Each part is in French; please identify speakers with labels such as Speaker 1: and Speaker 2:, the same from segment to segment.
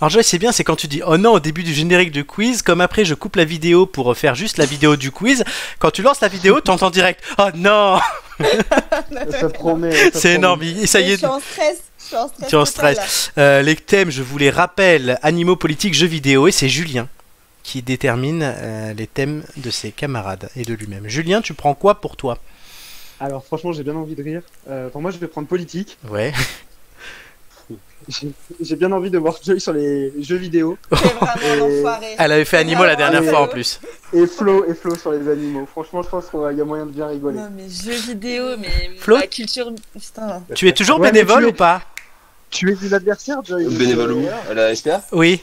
Speaker 1: Alors Joy, c'est bien, c'est quand tu dis oh non au début du générique du quiz, comme après je coupe la vidéo pour faire juste la vidéo du quiz. Quand tu lances la vidéo, t'entends direct oh non.
Speaker 2: Ça promet.
Speaker 1: C'est énorme, ça y est.
Speaker 3: Je suis en stress.
Speaker 1: Tu es en stress. Les thèmes, je vous les rappelle, animaux, politiques, jeux vidéo, et c'est Julien qui détermine les thèmes de ses camarades et de lui-même. Julien, tu prends quoi pour toi?
Speaker 2: Alors franchement, j'ai bien envie de rire. Pour moi, je vais prendre politique.
Speaker 1: Ouais.
Speaker 2: J'ai bien envie de voir Joy sur les jeux vidéo.
Speaker 3: C'est vraiment l'enfoiré.
Speaker 1: Elle avait fait animaux la dernière fois en plus.
Speaker 2: Et Flo sur les animaux. Franchement, je pense qu'il y a moyen de bien rigoler.
Speaker 3: Non mais jeux vidéo, mais
Speaker 1: Flo,
Speaker 3: la culture... Putain.
Speaker 1: tu es toujours
Speaker 2: Ouais,
Speaker 1: bénévole
Speaker 2: mais
Speaker 1: ou pas?
Speaker 2: Tu es de l'adversaire, Joy?
Speaker 4: Bénévole où? À la SPA?
Speaker 1: Oui.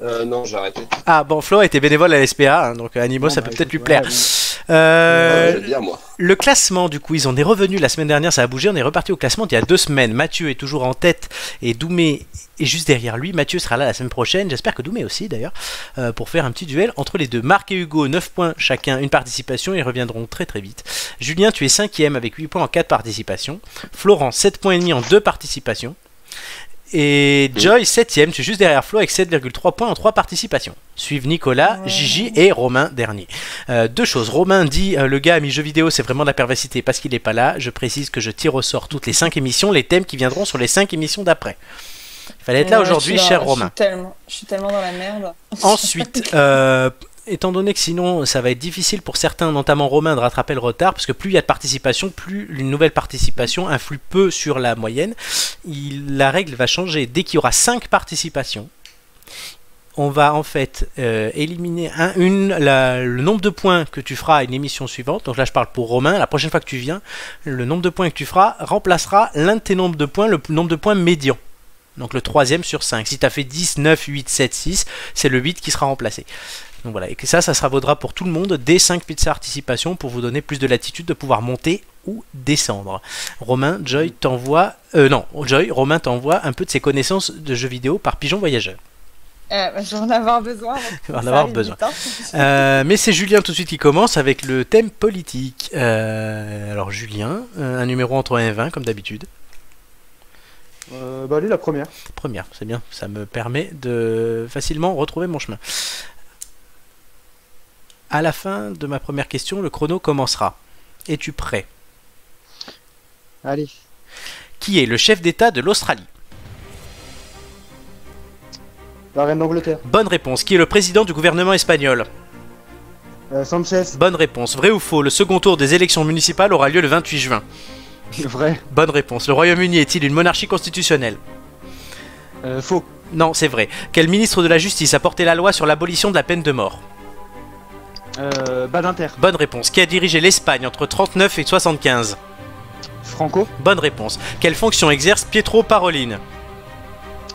Speaker 4: Non, j'ai arrêté.
Speaker 1: Ah bon, Flo a été bénévole à l'SPA, hein, donc animaux,
Speaker 2: Bon,
Speaker 1: ça
Speaker 2: bah,
Speaker 1: peut peut-être lui
Speaker 2: écoute,
Speaker 1: plaire.
Speaker 2: ouais,
Speaker 4: J'aime bien, moi.
Speaker 1: Le classement du quiz, on est revenu la semaine dernière, ça a bougé, on est reparti au classement d'il y a 2 semaines. Mathieu est toujours en tête et Doumé est juste derrière lui. Mathieu sera là la semaine prochaine, j'espère que Doumé aussi d'ailleurs, pour faire un petit duel entre les deux. Marc et Hugo, 9 points chacun, une participation, ils reviendront très très vite. Julien, tu es 5ème avec 8 points en 4 participations. Florent, 7 points et demi en 2 participations. Et Joy, 7ème, tu es juste derrière Flo avec 7,3 points en 3 participations. Suivent Nicolas, Gigi et Romain dernier. 2 choses. Romain dit le gars a mis jeux vidéo, c'est vraiment de la perversité parce qu'il n'est pas là. Je précise que je tire au sort toutes les 5 émissions, les thèmes qui viendront sur les 5 émissions d'après. Il fallait être là aujourd'hui, cher Romain.
Speaker 3: Je suis tellement dans la merde.
Speaker 1: Ensuite, étant donné que sinon ça va être difficile pour certains, notamment Romain, de rattraper le retard, parce que plus il y a de participation, plus une nouvelle participation influe peu sur la moyenne, la règle va changer. Dès qu'il y aura 5 participations, on va en fait éliminer le nombre de points que tu feras à une émission suivante. Donc là je parle pour Romain, la prochaine fois que tu viens, le nombre de points que tu feras remplacera l'un de tes nombres de points, le nombre de points médian. Donc le 3ème sur 5. Si tu as fait 10, 9, 8, 7, 6, c'est le 8 qui sera remplacé. Donc voilà, et que ça vaudra pour tout le monde dès 5 participations pour vous donner plus de latitude de pouvoir monter ou descendre. Romain, Joy t'envoie... Romain t'envoie un peu de ses connaissances de jeux vidéo par Pigeon Voyageur.
Speaker 3: Je vais en avoir besoin.
Speaker 1: Je vais en avoir besoin. Mais c'est Julien tout de suite qui commence avec le thème politique. Alors Julien, un numéro entre 1 et 20 comme d'habitude.
Speaker 2: Allez, la première.
Speaker 1: Première, c'est bien. Ça me permet de facilement retrouver mon chemin. À la fin de ma première question, le chrono commencera. Es-tu prêt?
Speaker 2: Allez.
Speaker 1: Qui est le chef d'État de l'Australie?
Speaker 2: La reine d'Angleterre.
Speaker 1: Bonne réponse. Qui est le président du gouvernement espagnol?
Speaker 2: Sanchez.
Speaker 1: Bonne réponse. Vrai ou faux? Le second tour des élections municipales aura lieu le 28 juin.
Speaker 2: Vrai.
Speaker 1: Bonne réponse. Le Royaume-Uni est-il une monarchie constitutionnelle?
Speaker 2: Faux.
Speaker 1: Non, c'est vrai. Quel ministre de la Justice a porté la loi sur l'abolition de la peine de mort?
Speaker 2: Badinter.
Speaker 1: Bonne réponse. Qui a dirigé l'Espagne entre 39 et 75?
Speaker 2: Franco.
Speaker 1: Bonne réponse. Quelle fonction exerce Pietro Parolin?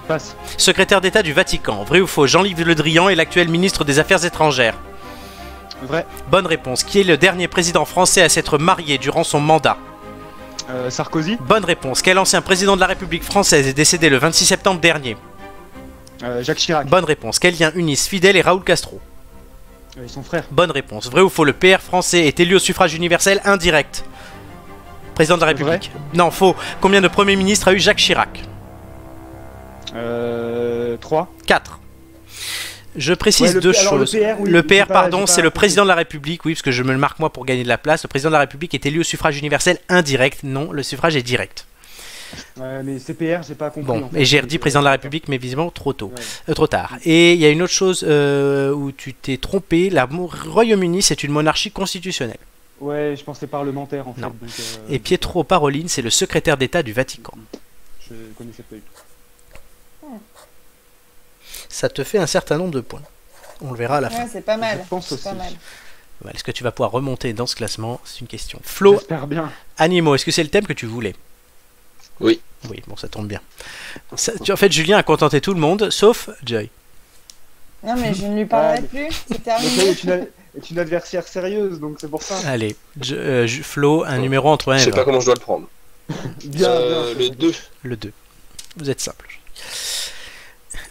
Speaker 2: Passe.
Speaker 1: Secrétaire d'État du Vatican. Vrai ou faux? Jean-Yves Le Drian est l'actuel ministre des Affaires étrangères.
Speaker 2: Vrai.
Speaker 1: Bonne réponse. Qui est le dernier président français à s'être marié durant son mandat?
Speaker 2: Sarkozy.
Speaker 1: Bonne réponse. Quel ancien président de la République française est décédé le 26 septembre dernier?
Speaker 2: Jacques Chirac.
Speaker 1: Bonne réponse. Quels liens unissent Fidel et Raoul Castro?
Speaker 2: Ils sont frères.
Speaker 1: Bonne réponse. Vrai ou faux? Le PR français est élu au suffrage universel indirect? Président de la République. Non, faux. Combien de premiers ministres a eu Jacques Chirac?
Speaker 2: 3.
Speaker 1: 4. Je précise deux choses. Le PR, pardon, c'est le président de la République, oui, parce que je me le marque moi pour gagner de la place. Le président de la République est élu au suffrage universel indirect. Non, le suffrage est direct.
Speaker 2: Mais CPR, j'ai pas compris.
Speaker 1: Bon, et j'ai redit président de la République, mais visiblement trop tôt, trop tard. Et il y a une autre chose où tu t'es trompé. Le Royaume-Uni, c'est une monarchie constitutionnelle.
Speaker 2: Ouais, je pensais parlementaire en fait.
Speaker 1: Non.
Speaker 2: Donc,
Speaker 1: Et Pietro Parolin, c'est le secrétaire d'État du Vatican.
Speaker 2: Je connaissais pas du tout.
Speaker 1: Ça te fait un certain nombre de points. On le verra à la fin.
Speaker 3: Ouais, c'est pas mal.
Speaker 2: Je pense aussi.
Speaker 3: Pas mal.
Speaker 1: Voilà, est-ce que tu vas pouvoir remonter dans ce classement? C'est une question. Flo,
Speaker 2: j'espère bien.
Speaker 1: animaux, est-ce que c'est le thème que tu voulais?
Speaker 4: Oui.
Speaker 1: Oui, bon, ça tombe bien. En fait, Julien a contenté tout le monde, sauf Joy.
Speaker 3: Non, mais je ne lui parlerai plus. C'est terminé.
Speaker 2: est une adversaire sérieuse, donc c'est pour ça.
Speaker 1: Allez, Flo, un numéro entre 1 et 20.
Speaker 4: Je sais pas comment je dois le prendre.
Speaker 2: Bien.
Speaker 4: Le 2.
Speaker 1: Le 2. Vous êtes simple.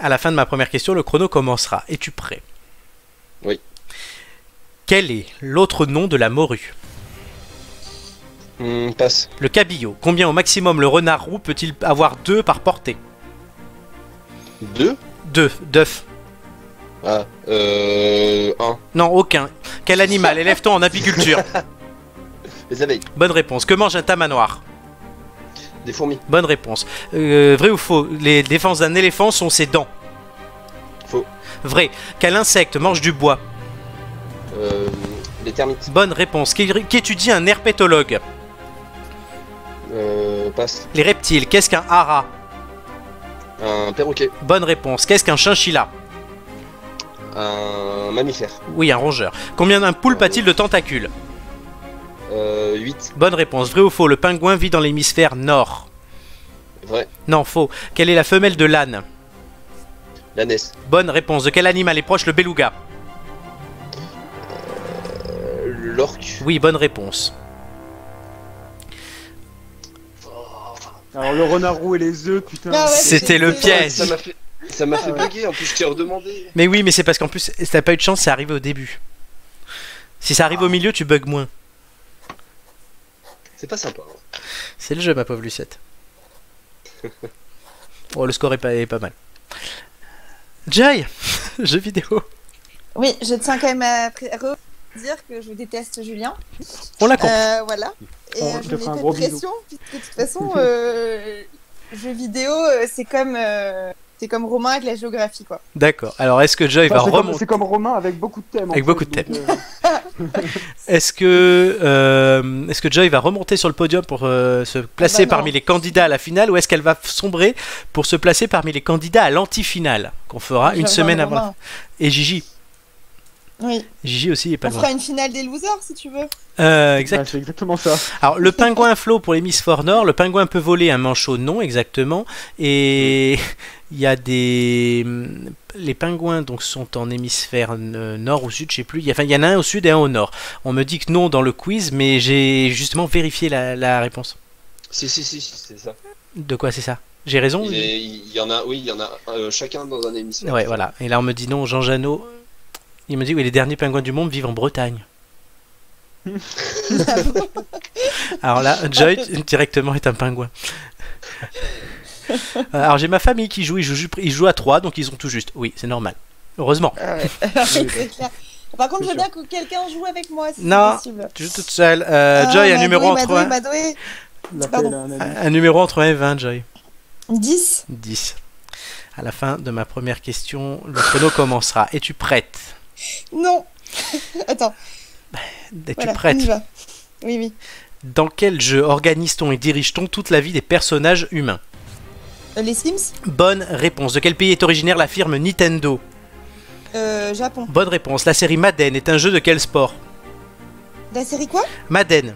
Speaker 1: À la fin de ma première question, le chrono commencera. Es-tu prêt?
Speaker 4: Oui.
Speaker 1: Quel est l'autre nom de la morue?
Speaker 4: Passe.
Speaker 1: Le cabillaud. Combien au maximum le renard roux peut-il avoir 2 par portée?
Speaker 4: 2?
Speaker 1: 2. D'œuf.
Speaker 4: Ah, 1.
Speaker 1: Non, aucun. Quel animal élève-t-on en apiculture?
Speaker 4: Les abeilles.
Speaker 1: Bonne réponse. Que mange un tamanoir?
Speaker 4: Des fourmis.
Speaker 1: Bonne réponse. Vrai ou faux? Les défenses d'un éléphant sont ses dents.
Speaker 4: Faux.
Speaker 1: Vrai. Quel insecte mange du bois?
Speaker 4: Les termites.
Speaker 1: Bonne réponse. Qu'étudie un herpétologue?
Speaker 4: Passe.
Speaker 1: Les reptiles. Qu'est-ce qu'un hara?
Speaker 4: Un perroquet.
Speaker 1: Bonne réponse. Qu'est-ce qu'un chinchilla?
Speaker 4: Un mammifère.
Speaker 1: Oui, un rongeur. Combien d'un poulpe a-t-il de tentacules?
Speaker 4: 8.
Speaker 1: Bonne réponse. Vrai ou faux? Le pingouin vit dans l'hémisphère nord.
Speaker 4: Vrai.
Speaker 1: Non, faux. Quelle est la femelle de l'âne?
Speaker 4: L'ânesse.
Speaker 1: Bonne réponse. De quel animal est proche le beluga?
Speaker 4: L'orque.
Speaker 1: Oui, bonne réponse.
Speaker 2: Alors le renard roux et les œufs, putain.
Speaker 3: Ah ouais,
Speaker 1: C'était le piège.
Speaker 4: Ça m'a fait bugger, en plus je t'ai redemandé.
Speaker 1: Mais oui, mais c'est parce qu'en plus, si t'as pas eu de chance, c'est arrivé au début. Si ça arrive au milieu, tu bugs moins.
Speaker 4: C'est pas sympa. Hein.
Speaker 1: C'est le jeu, ma pauvre Lucette. Oh, le score est pas mal. Joy, jeu vidéo.
Speaker 3: Oui, je tiens quand même à dire que je déteste Julien.
Speaker 1: On l'a compris.
Speaker 3: Voilà. Et
Speaker 2: Oh,
Speaker 3: je
Speaker 2: je te
Speaker 3: mets
Speaker 2: ferai un
Speaker 3: pas
Speaker 2: gros
Speaker 3: de
Speaker 2: bisou.
Speaker 3: pression, puisque de toute façon, jeux vidéo, c'est comme Romain avec la géographie, quoi.
Speaker 1: D'accord. Alors, est-ce que Joy va remonter?
Speaker 2: C'est comme Romain avec beaucoup de thèmes.
Speaker 1: Avec
Speaker 2: en
Speaker 1: beaucoup
Speaker 2: fait,
Speaker 1: de
Speaker 2: donc,
Speaker 1: Est-ce que Joy va remonter sur le podium pour se placer
Speaker 3: non.
Speaker 1: parmi les candidats à la finale, ou est-ce qu'elle va sombrer pour se placer parmi les candidats à l'anti-finale qu'on fera une
Speaker 3: Je
Speaker 1: semaine
Speaker 3: rejoins
Speaker 1: avant la...
Speaker 3: Romain.
Speaker 1: Et Gigi.
Speaker 3: Oui.
Speaker 1: Gigi aussi est pas
Speaker 3: On
Speaker 1: loin.
Speaker 3: fera une finale des losers, si tu veux.
Speaker 1: Exact.
Speaker 2: ouais, c'est exactement ça.
Speaker 1: Alors, le pingouin Flo pour l'hémisphère nord, le pingouin peut voler un manchot, non, exactement. Et il y a des... Les pingouins donc, sont en hémisphère nord ou sud, je sais plus. Il y en a un au sud et un au nord. On me dit que non dans le quiz, mais j'ai justement vérifié la réponse.
Speaker 4: Si, c'est ça.
Speaker 1: De quoi c'est ça? J'ai raison?
Speaker 4: Il y en a, oui, il y en a chacun dans un hémisphère.
Speaker 1: Ouais, voilà. Et là, on me dit non, Jean Janot. Il me dit oui, les derniers pingouins du monde vivent en Bretagne. Alors là, Joy directement est un pingouin. Alors j'ai ma famille qui joue, ils jouent à 3, donc ils ont tout juste. Oui, c'est normal. Heureusement.
Speaker 3: Ah ouais. C'est clair. Par contre, je veux bien que quelqu'un joue avec moi, si
Speaker 1: Non,
Speaker 3: c'est possible.
Speaker 1: tu joues toute seule. Joy, un numéro entre 1... Un numéro entre 1 et 20, Joy.
Speaker 3: 10.
Speaker 1: 10. À la fin de ma première question, le chrono commencera. Es-tu prête?
Speaker 3: Non. Attends.
Speaker 1: Es-tu
Speaker 3: Voilà,
Speaker 1: prête?
Speaker 3: on y va. Oui, oui.
Speaker 1: Dans quel jeu organise-t-on et dirige-t-on toute la vie des personnages humains?
Speaker 3: Les Sims.
Speaker 1: Bonne réponse. De quel pays est originaire la firme Nintendo?
Speaker 3: Japon.
Speaker 1: Bonne réponse. La série Madden est un jeu de quel sport?
Speaker 3: La série quoi?
Speaker 1: Madden.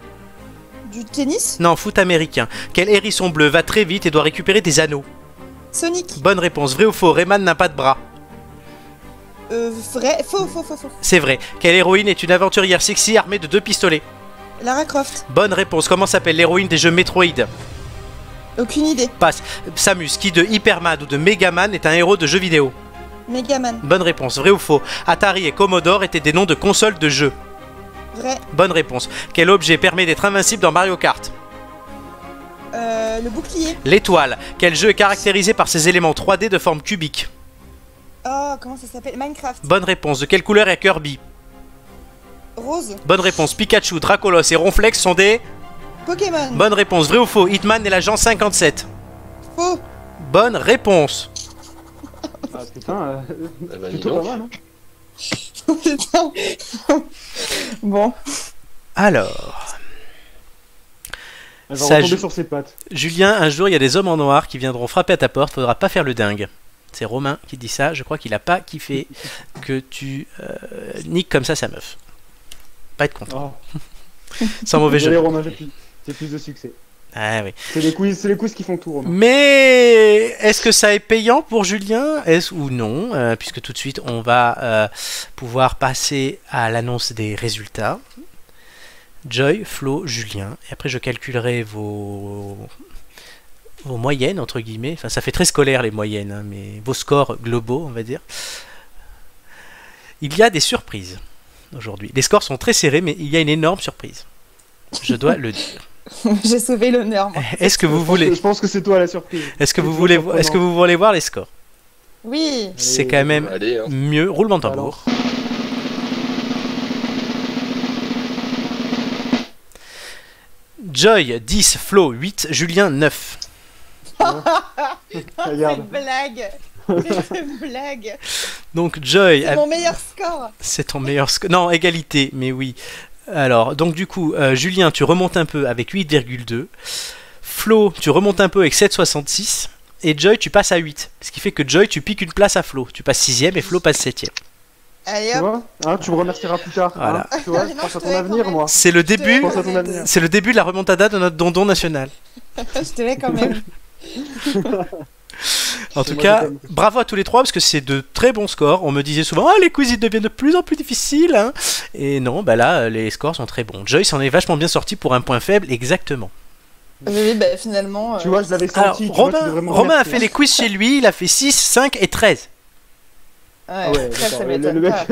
Speaker 3: Du tennis?
Speaker 1: Non, foot américain. Quel hérisson bleu va très vite et doit récupérer des anneaux?
Speaker 3: Sonic.
Speaker 1: Bonne réponse. Vrai ou faux? Rayman n'a pas de bras.
Speaker 3: Vrai. Faux.
Speaker 1: C'est vrai. Quelle héroïne est une aventurière sexy armée de 2 pistolets?
Speaker 3: Lara Croft.
Speaker 1: Bonne réponse. Comment s'appelle l'héroïne des jeux Metroid?
Speaker 3: Aucune idée.
Speaker 1: Passe. Samus, qui de Hyperman ou de Megaman est un héros de jeux vidéo?
Speaker 3: Megaman.
Speaker 1: Bonne réponse. Vrai ou faux? Atari et Commodore étaient des noms de consoles de jeux.
Speaker 3: Vrai.
Speaker 1: Bonne réponse. Quel objet permet d'être invincible dans Mario Kart?
Speaker 3: Le bouclier.
Speaker 1: L'étoile. Quel jeu est caractérisé par ses éléments 3D de forme cubique?
Speaker 3: Oh, comment ça s'appelle? Minecraft.
Speaker 1: Bonne réponse. De quelle couleur est Kirby?
Speaker 3: Rose.
Speaker 1: Bonne réponse. Pikachu, Dracolos et Ronflex sont des...
Speaker 3: Pokémon.
Speaker 1: Bonne réponse. Vrai ou faux? Hitman est l'agent 57.
Speaker 3: Faux.
Speaker 1: Bonne réponse.
Speaker 2: Ah putain,
Speaker 4: Eh ben, dis
Speaker 2: plutôt
Speaker 4: donc.
Speaker 2: pas mal. Hein.
Speaker 3: Putain. Bon.
Speaker 1: Alors...
Speaker 2: Elle va
Speaker 1: Ça
Speaker 2: retomber
Speaker 1: joue-
Speaker 2: sur ses pattes.
Speaker 1: Julien, un jour, il y a des hommes en noir qui viendront frapper à ta porte. Faudra pas faire le dingue. C'est Romain qui dit ça. Je crois qu'il a pas kiffé que tu niques comme ça sa meuf. Pas être content.
Speaker 2: Oh.
Speaker 1: Sans mauvais
Speaker 2: Désolé,
Speaker 1: jeu.
Speaker 2: Romain, j'ai plus de succès.
Speaker 1: Ah oui.
Speaker 2: C'est les quiz qui font tout, Romain.
Speaker 1: Mais est-ce que ça est payant pour Julien? Est-ce ou non? Puisque tout de suite, on va pouvoir passer à l'annonce des résultats. Joy, Flo, Julien. Et après, je calculerai vos moyennes, entre guillemets. Enfin, ça fait très scolaire, les moyennes, hein, mais vos scores globaux, on va dire. Il y a des surprises aujourd'hui. Les scores sont très serrés, mais il y a une énorme surprise. Je dois le dire.
Speaker 3: J'ai sauvé l'honneur, moi.
Speaker 1: Est-ce que vous voulez...
Speaker 2: Je pense que c'est toi la surprise.
Speaker 1: Est-ce que
Speaker 2: C'est
Speaker 1: vous
Speaker 2: toujours
Speaker 1: voulez,
Speaker 2: surprenant.
Speaker 1: est-ce que vous voulez voir les scores?
Speaker 3: Oui.
Speaker 1: C'est
Speaker 2: Allez,
Speaker 1: quand même
Speaker 4: Allez, hein.
Speaker 1: mieux. Roulement de tambour. Joy 10, Flo 8, Julien 9.
Speaker 3: C'est
Speaker 2: Regarde.
Speaker 3: une blague. C'est une blague.
Speaker 1: Donc Joy,
Speaker 3: C'est mon meilleur score.
Speaker 1: c'est ton meilleur score. Non, égalité, mais oui. Alors, donc du coup, Julien, tu remontes un peu avec 8,2. Flo, tu remontes un peu avec 7,66. Et Joy, tu passes à 8. Ce qui fait que Joy, tu piques une place à Flo. Tu passes 6ème et Flo passe 7ème.
Speaker 3: Allez
Speaker 2: Tu
Speaker 3: hop.
Speaker 2: vois hein, tu me remercieras plus tard.
Speaker 1: Voilà.
Speaker 2: Hein, tu vois,
Speaker 3: Non,
Speaker 2: je pense
Speaker 3: je
Speaker 2: à
Speaker 3: te
Speaker 2: ton
Speaker 3: l'ai
Speaker 2: avenir,
Speaker 3: quand
Speaker 2: moi.
Speaker 1: C'est le
Speaker 3: Je te
Speaker 1: début.
Speaker 3: l'ai
Speaker 2: pense à ton
Speaker 3: quand même.
Speaker 2: avenir.
Speaker 1: C'est le début de la remontada de notre dondon national.
Speaker 3: Je te l'ai quand même.
Speaker 1: En tout
Speaker 2: Moi,
Speaker 1: cas,
Speaker 2: je t'aime.
Speaker 1: bravo à tous les trois parce que c'est de très bons scores. On me disait souvent, ah les quiz ils deviennent de plus en plus difficiles. Hein. Et non, bah là les scores sont très bons. Joy s'en est vachement bien sorti pour un point faible, exactement.
Speaker 3: Oui, bah, finalement.
Speaker 2: Tu vois, je l'avais
Speaker 1: Alors,
Speaker 2: senti. tu vois, tu devrais me
Speaker 1: Romain a
Speaker 2: remercier.
Speaker 1: fait les quiz chez lui, il a fait 6, 5 et 13.
Speaker 2: Ah ouais,
Speaker 3: ça
Speaker 2: d'accord.
Speaker 3: m'étonne
Speaker 2: Le mec,
Speaker 3: pas.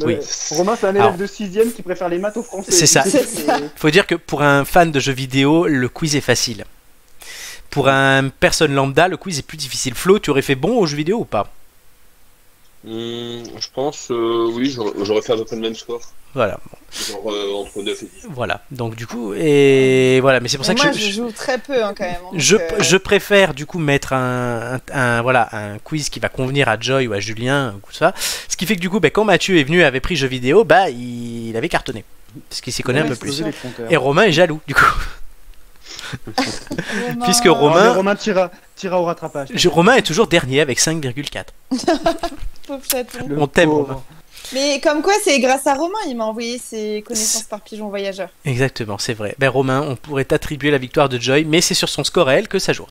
Speaker 1: Oui.
Speaker 2: Romain, c'est un
Speaker 1: Alors.
Speaker 2: élève de 6ème qui préfère les maths aux français.
Speaker 1: C'est ça.
Speaker 3: C'est ça.
Speaker 1: Faut dire que pour un fan de jeux vidéo, le quiz est facile. Pour un personne lambda, le quiz est plus difficile. Flo, tu aurais fait bon aux jeux vidéo ou pas?
Speaker 4: Je pense, oui, j'aurais fait à peu près le même score.
Speaker 1: Voilà,
Speaker 4: Genre entre 9 et 10.
Speaker 1: voilà. Donc du coup, et voilà. Mais c'est pour ça
Speaker 3: Mais
Speaker 1: que
Speaker 3: moi, je joue très peu hein, quand même. hein,
Speaker 1: je,
Speaker 3: donc,
Speaker 1: je préfère du coup mettre voilà, un quiz qui va convenir à Joy ou à Julien ou tout ça. Ce qui fait que du coup, bah, quand Mathieu est venu et avait pris jeux vidéo, bah il avait cartonné. Parce qu'il s'y connaît un peu plus. Et Romain est jaloux du coup.
Speaker 3: Romain-
Speaker 1: Puisque
Speaker 2: Non, mais
Speaker 1: Romain,
Speaker 2: Romain tira au rattrapage.
Speaker 1: Romain est toujours dernier avec 5,4.
Speaker 3: Pauvre chaton.
Speaker 2: Le
Speaker 1: On t'aime,
Speaker 2: pauvre.
Speaker 1: Romain.
Speaker 3: Mais comme quoi, c'est grâce à Romain, il m'a envoyé ses connaissances par pigeon voyageur.
Speaker 1: Exactement, c'est vrai. Ben Romain, on pourrait attribuer la victoire de Joy, mais c'est sur son score à elle que ça joue.